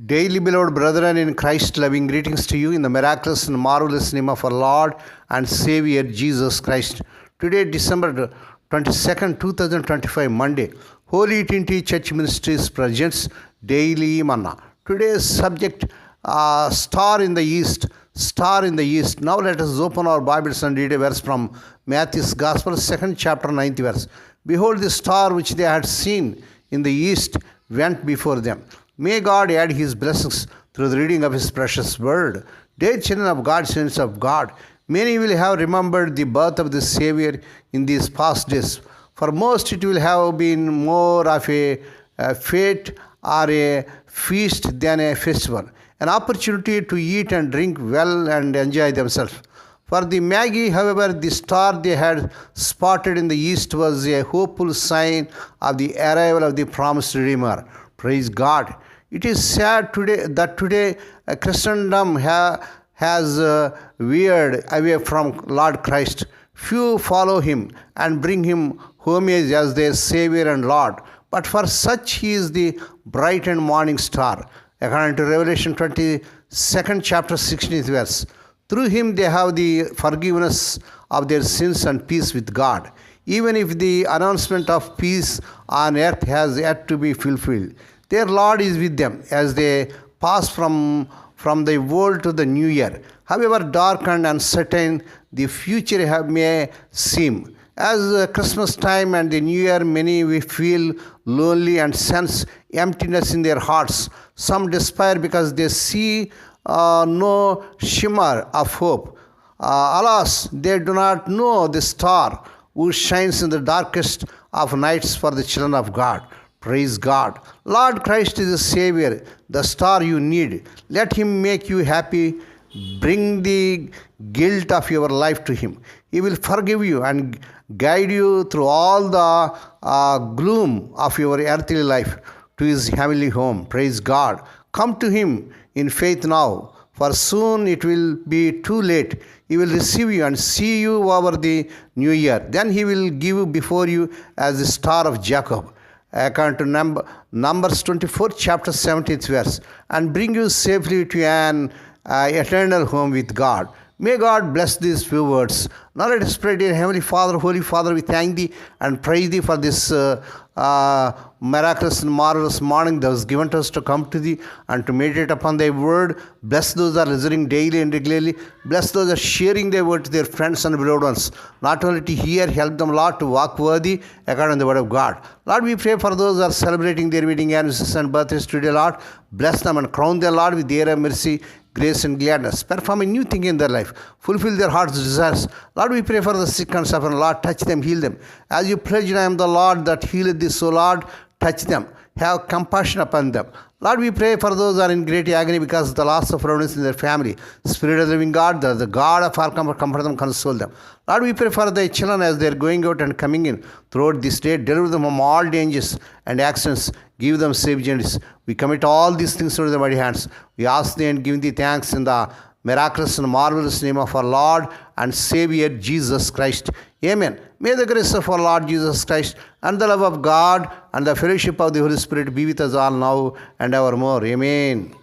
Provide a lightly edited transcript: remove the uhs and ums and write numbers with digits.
Daily, beloved brethren in Christ, loving greetings to you in the miraculous and marvelous name of our Lord and Savior Jesus Christ. Today, December 22nd, 2025, Monday, Holy Trinity Church Ministries presents Daily Manna. Today's subject, Star in the East. Star in the East. Now let us open our Bibles and read a verse from Matthew's Gospel, 2nd chapter, 9th verse. Behold, the star which they had seen in the east went before them. May God add His blessings through the reading of His precious word. Dear children of God, saints of God, many will have remembered the birth of the Savior in these past days. For most, it will have been more of a fete or a feast than a festival, an opportunity to eat and drink well and enjoy themselves. For the Magi, however, the star they had spotted in the east was a hopeful sign of the arrival of the promised Redeemer. Praise God. It is sad that today Christendom has veered away from Lord Christ. Few follow Him and bring Him homage as their Savior and Lord. But for such He is the bright and morning star. According to Revelation 22nd chapter 16th verse. Through Him they have the forgiveness of their sins and peace with God, even if the announcement of peace on earth has yet to be fulfilled. Their Lord is with them as they pass from the old to the new year. However dark and uncertain the future may seem. As Christmas time and the New Year, many will feel lonely and sense emptiness in their hearts. Some despair because they see no shimmer of hope. Alas, they do not know the star who shines in the darkest of nights for the children of God. Praise God. Lord Christ is the Savior, the star you need. Let Him make you happy. Bring the guilt of your life to Him. He will forgive you and guide you through all the gloom of your earthly life to His heavenly home. Praise God. Come to Him in faith now, for soon it will be too late. He will receive you and see you over the new year. Then He will give before you as the star of Jacob, according to Numbers 24, chapter 17th verse, and bring you safely to an eternal home with God. May God bless these few words. Now let us pray. Dear Heavenly Father, Holy Father, we thank Thee and praise Thee for this miraculous and marvelous morning that was given to us to come to Thee and to meditate upon Thy word. Bless those that are listening daily and regularly. Bless those that are sharing Thy word to their friends and beloved ones. Not only to hear, help them, Lord, to walk worthy according to the word of God. Lord, we pray for those that are celebrating their wedding anniversaries and birthdays today, Lord. Bless them and crown them, Lord, with their mercy, grace and gladness. Perform a new thing in their life. Fulfill their heart's desires. Lord, we pray for the sick and suffering. Lord, touch them, heal them. As you pledged, I am the Lord that healeth thee. So, Lord, touch them. Have compassion upon them. Lord, we pray for those who are in great agony because of the loss of loved ones in their family. Spirit of the living God, the God of our comfort them, console them. Lord, we pray for the children as they are going out and coming in throughout this day. Deliver them from all dangers and accidents. Give them safe journeys. We commit all these things into the mighty hands. We ask Thee and give Thee thanks in the miraculous and marvelous name of our Lord and Savior Jesus Christ. Amen. May the grace of our Lord Jesus Christ and the love of God and the fellowship of the Holy Spirit be with us all now and evermore. Amen.